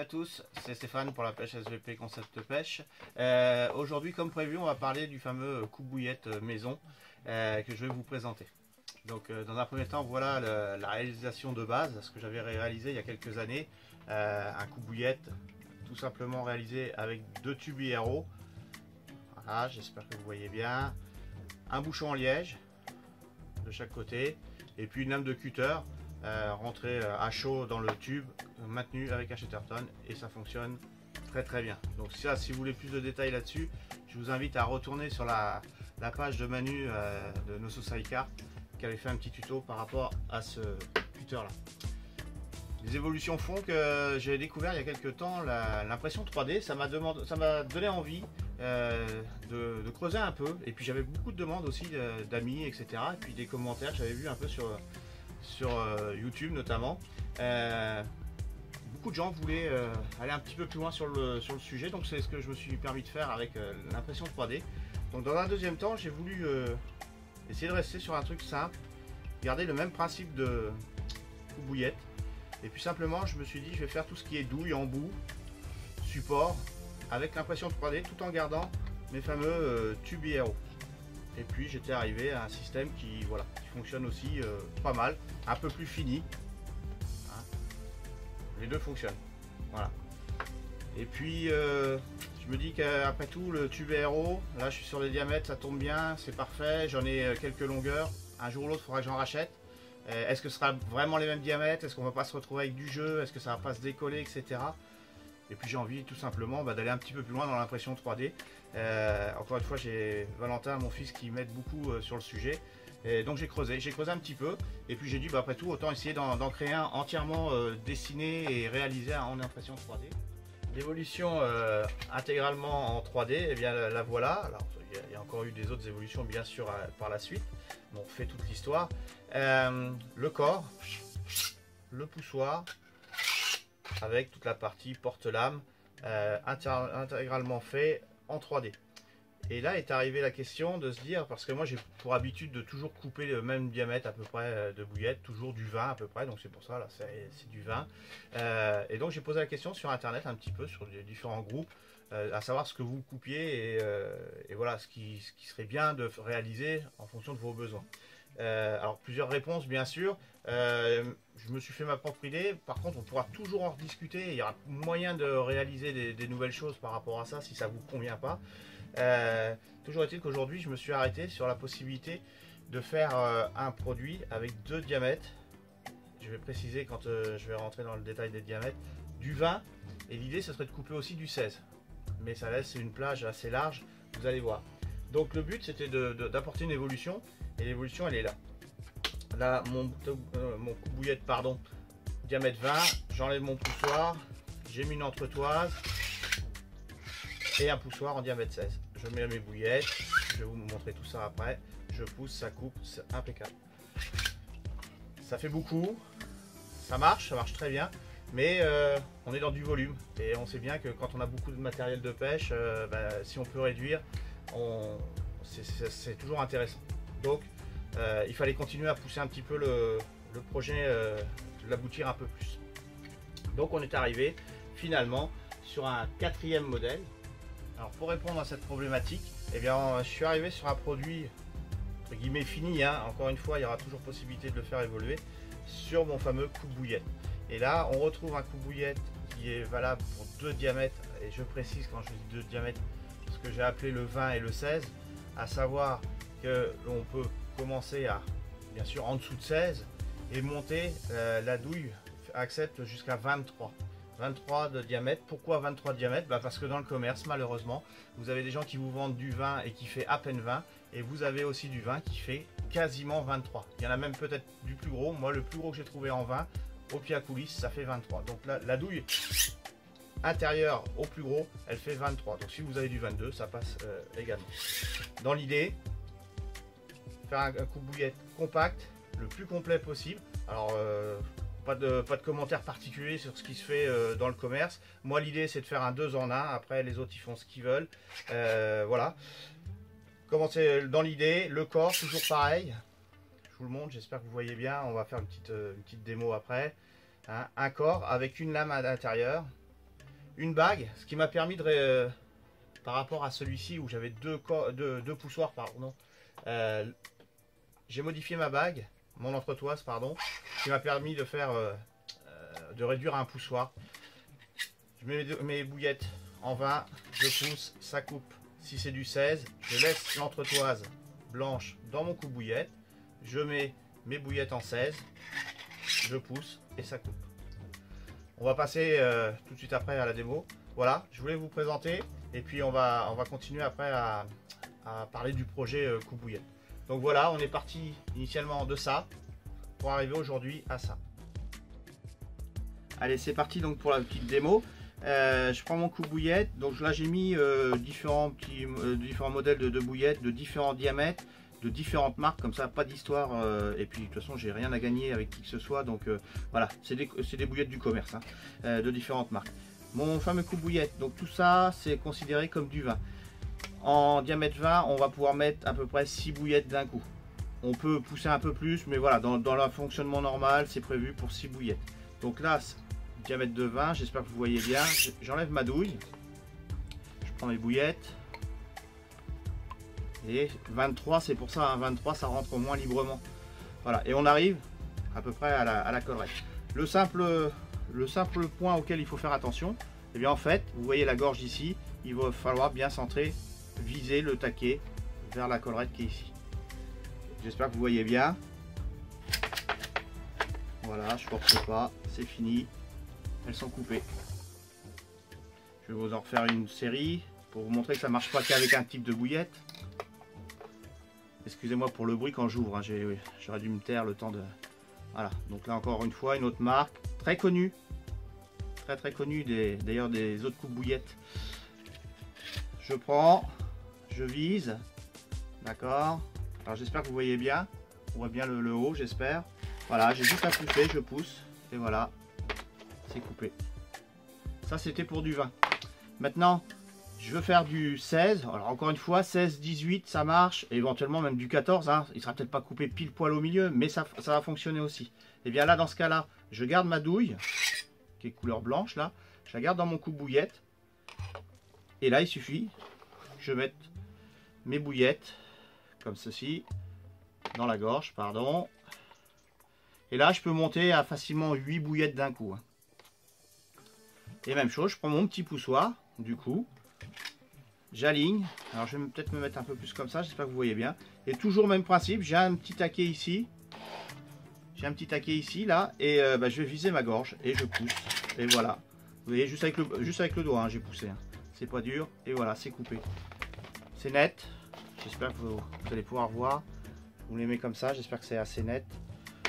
à tous, c'est Stéphane pour la pêche SVP Concept Pêche. Aujourd'hui, comme prévu, on va parler du fameux coupe-bouillette maison que je vais vous présenter. Donc, dans un premier temps, voilà la réalisation de base, ce que j'avais réalisé il y a quelques années. Un coupe-bouillette tout simplement réalisé avec deux tubes IRO. Voilà, j'espère que vous voyez bien. Un bouchon en liège de chaque côté et puis une lame de cutter rentrée à chaud dans le tube, maintenu avec un Chatterton, et ça fonctionne très bien. Donc ça, si vous voulez plus de détails là-dessus, je vous invite à retourner sur la page de Manu de Nosso Sidecar qui avait fait un petit tuto par rapport à ce cutter là. Les évolutions font que j'ai découvert il y a quelques temps l'impression 3D. Ça m'a donné envie de creuser un peu, et puis j'avais beaucoup de demandes aussi d'amis, etc., et puis des commentaires que j'avais vu un peu sur YouTube notamment. Beaucoup de gens voulaient aller un petit peu plus loin sur le sujet, donc c'est ce que je me suis permis de faire avec l'impression 3D. Donc dans un deuxième temps, j'ai voulu essayer de rester sur un truc simple, garder le même principe de coupe-bouillette, et puis simplement je me suis dit je vais faire tout ce qui est douille, embout, support avec l'impression 3D, tout en gardant mes fameux tubes IRO. Et puis j'étais arrivé à un système qui fonctionne aussi pas mal, un peu plus fini, hein. Les deux fonctionnent, voilà. Et puis je me dis qu'après tout, le tube IRO, là je suis sur les diamètres, ça tombe bien, c'est parfait, j'en ai quelques longueurs, un jour ou l'autre il faudra que j'en rachète. Est-ce que ce sera vraiment les mêmes diamètres? Est-ce qu'on va pas se retrouver avec du jeu? Est-ce que ça va pas se décoller, etc. Et puis j'ai envie tout simplement d'aller un petit peu plus loin dans l'impression 3D. Encore une fois, j'ai Valentin, mon fils, qui m'aide beaucoup sur le sujet. Et donc j'ai creusé un petit peu. Et puis j'ai dit, après tout, autant essayer d'en créer un entièrement dessiné et réalisé en impression 3D. L'évolution intégralement en 3D, eh bien la voilà. Alors il y a encore eu des autres évolutions bien sûr par la suite. On fait toute l'histoire. Le corps, le poussoir, avec toute la partie porte-lame intégralement fait en 3D. Et là est arrivée la question de se dire, parce que moi j'ai pour habitude de toujours couper le même diamètre à peu près de bouillette, toujours du 20 à peu près, donc c'est pour ça là c'est du 20. Et donc j'ai posé la question sur internet un petit peu, sur les différents groupes, à savoir ce que vous coupiez et voilà ce qui serait bien de réaliser en fonction de vos besoins. Alors plusieurs réponses bien sûr. Je me suis fait ma propre idée. Par contre, on pourra toujours en rediscuter. Il y aura moyen de réaliser des nouvelles choses par rapport à ça si ça vous convient pas. Toujours est-il qu'aujourd'hui je me suis arrêté sur la possibilité de faire un produit avec deux diamètres. Je vais préciser quand je vais rentrer dans le détail des diamètres, du 20, et l'idée ce serait de couper aussi du 16, mais ça laisse une plage assez large, vous allez voir. Donc le but c'était d'apporter une évolution, et l'évolution elle est là. Là mon coupe-bouillette, pardon, diamètre 20, j'enlève mon poussoir, j'ai mis une entretoise et un poussoir en diamètre 16. Je mets mes bouillettes, je vais vous montrer tout ça après. Je pousse, ça coupe, c'est impeccable. Ça fait beaucoup, ça marche très bien, mais on est dans du volume et on sait bien que quand on a beaucoup de matériel de pêche, si on peut réduire, c'est toujours intéressant. Donc il fallait continuer à pousser un petit peu le projet, l'aboutir un peu plus. Donc on est arrivé finalement sur un quatrième modèle. Alors pour répondre à cette problématique, eh bien, je suis arrivé sur un produit entre guillemets fini, hein. Encore une fois, il y aura toujours possibilité de le faire évoluer sur mon fameux coupe-bouillette. Et là, on retrouve un coupe-bouillette qui est valable pour deux diamètres, et je précise quand je dis deux diamètres, ce que j'ai appelé le 20 et le 16, à savoir que l'on peut commencer à, bien sûr, en dessous de 16 et monter. La douille accepte jusqu'à 23 de diamètre. Pourquoi 23 de diamètre? Parce que dans le commerce, malheureusement, vous avez des gens qui vous vendent du 20 et qui fait à peine 20, et vous avez aussi du 20 qui fait quasiment 23. Il y en a même peut-être du plus gros. Moi, le plus gros que j'ai trouvé en 20 au pied à coulisses, ça fait 23. Donc la douille intérieure au plus gros, elle fait 23. Donc si vous avez du 22, ça passe également. Dans l'idée, faire un coupe-bouillette compact, le plus complet possible. Alors pas de commentaires particuliers sur ce qui se fait dans le commerce. Moi l'idée c'est de faire un 2 en 1, après les autres ils font ce qu'ils veulent. Voilà. Commencer dans l'idée, le corps toujours pareil. Je vous le montre, j'espère que vous voyez bien. On va faire une petite démo après. Hein, un corps avec une lame à l'intérieur. une bague, ce qui m'a permis par rapport à celui-ci où j'avais deux poussoirs, pardon, j'ai modifié ma bague, mon entretoise, pardon, ce qui m'a permis de faire, de réduire à un poussoir. Je mets mes bouillettes en 20, je pousse, ça coupe. Si c'est du 16, je laisse l'entretoise blanche dans mon coupe-bouillette, je mets mes bouillettes en 16, je pousse et ça coupe. On va passer tout de suite après à la démo. Voilà, je voulais vous présenter et puis on va continuer après à parler du projet coupe-bouillette. Donc voilà, on est parti initialement de ça pour arriver aujourd'hui à ça. Allez, c'est parti donc pour la petite démo. Je prends mon coupe-bouillette. Donc là, j'ai mis différents modèles de bouillettes de différents diamètres, de différentes marques, comme ça, pas d'histoire. Et puis de toute façon, j'ai rien à gagner avec qui que ce soit. Donc voilà, c'est des bouillettes du commerce, hein, de différentes marques. Mon fameux coupe-bouillette. Donc tout ça, c'est considéré comme du vin. En diamètre 20, on va pouvoir mettre à peu près 6 bouillettes d'un coup. On peut pousser un peu plus, mais voilà, dans le fonctionnement normal, c'est prévu pour 6 bouillettes. Donc là, diamètre de 20, j'espère que vous voyez bien. J'enlève ma douille, je prends mes bouillettes et 23, c'est pour ça, hein, 23 ça rentre moins librement. Voilà, et on arrive à peu près à la collerette. Le simple point auquel il faut faire attention, et bien en fait, vous voyez la gorge ici, il va falloir bien centrer, viser le taquet vers la collerette qui est ici. J'espère que vous voyez bien. Voilà, je force pas, c'est fini. Elles sont coupées. Je vais vous en refaire une série pour vous montrer que ça marche pas qu'avec un type de bouillette. Excusez-moi pour le bruit quand j'ouvre, hein, j'aurais dû me taire le temps de... Voilà, donc là encore une fois, une autre marque, très connue. Très connue d'ailleurs des autres coupes bouillettes. Je prends, je vise, d'accord. Alors j'espère que vous voyez bien, on voit bien le haut, j'espère. Voilà, j'ai juste à pousser, je pousse, et voilà. C'est coupé. Ça c'était pour du 20. Maintenant je veux faire du 16. Alors encore une fois 16, 18 ça marche. Et éventuellement même du 14, hein. Il sera peut-être pas coupé pile poil au milieu, mais ça va fonctionner aussi. Et bien là dans ce cas là, je garde ma douille qui est couleur blanche là. Je la garde dans mon coupe-bouillette. Et là il suffit que je mette mes bouillettes comme ceci dans la gorge, pardon. Et là je peux monter à facilement 8 bouillettes d'un coup, hein. Et même chose, je prends mon petit poussoir, du coup, j'aligne. Alors je vais peut-être me mettre un peu plus comme ça, j'espère que vous voyez bien. Et toujours même principe, j'ai un petit taquet ici. J'ai un petit taquet ici, là, et je vais viser ma gorge, et je pousse. Et voilà. Vous voyez, juste avec le doigt, hein, j'ai poussé. Hein. C'est pas dur, et voilà, c'est coupé. C'est net. J'espère que vous allez pouvoir voir. Vous l'aimez comme ça, j'espère que c'est assez net.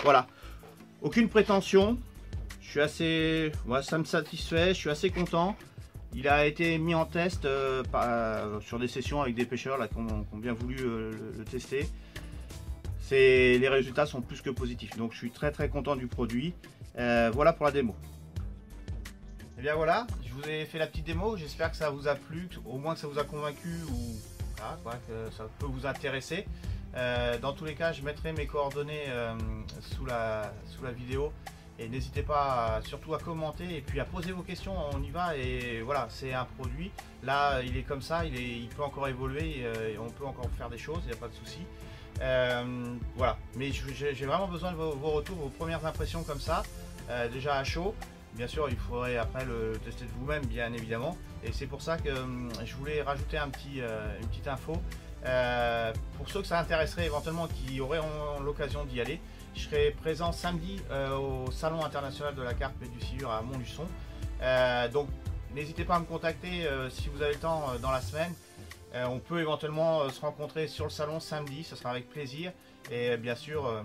Voilà. Aucune prétention. Je suis assez, ça me satisfait, je suis assez content. Il a été mis en test sur des sessions avec des pêcheurs là, qui ont bien voulu le tester. Les résultats sont plus que positifs, donc je suis très content du produit. Voilà pour la démo. Et bien voilà, je vous ai fait la petite démo, j'espère que ça vous a plu, au moins que ça vous a convaincu ou voilà, quoi, que ça peut vous intéresser. Dans tous les cas, je mettrai mes coordonnées sous la vidéo. Et n'hésitez pas surtout à commenter et puis à poser vos questions, on y va. Et voilà, c'est un produit, là il est comme ça, il peut encore évoluer, et on peut encore faire des choses, il n'y a pas de souci. Voilà, mais j'ai vraiment besoin de vos retours, vos premières impressions comme ça, déjà à chaud. Bien sûr, il faudrait après le tester de vous-même, bien évidemment. Et c'est pour ça que je voulais rajouter une petite info. Pour ceux que ça intéresserait éventuellement, qui auraient l'occasion d'y aller, je serai présent samedi au Salon international de la carpe et du silure à Montluçon. Donc n'hésitez pas à me contacter si vous avez le temps dans la semaine. On peut éventuellement se rencontrer sur le salon samedi, ce sera avec plaisir. Et bien sûr,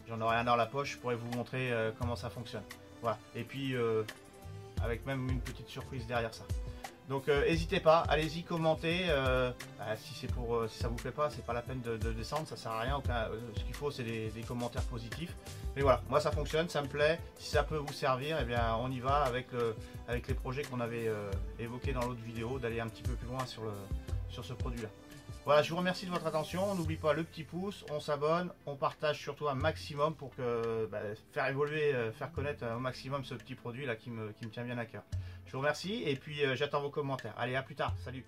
j'en aurai un dans la poche, je pourrai vous montrer comment ça fonctionne. Voilà. Et puis avec même une petite surprise derrière ça. Donc n'hésitez pas, allez-y, commentez. Si ça vous plaît pas, c'est pas la peine de descendre, ça sert à rien. Ce qu'il faut, c'est des commentaires positifs. Mais voilà, moi ça fonctionne, ça me plaît. Si ça peut vous servir, eh bien on y va avec les projets qu'on avait évoqués dans l'autre vidéo, d'aller un petit peu plus loin sur ce produit-là. Voilà, je vous remercie de votre attention. N'oublie pas le petit pouce, on s'abonne, on partage surtout un maximum pour que faire évoluer, faire connaître au maximum ce petit produit là qui me tient bien à cœur. Je vous remercie et puis j'attends vos commentaires. Allez, à plus tard, salut.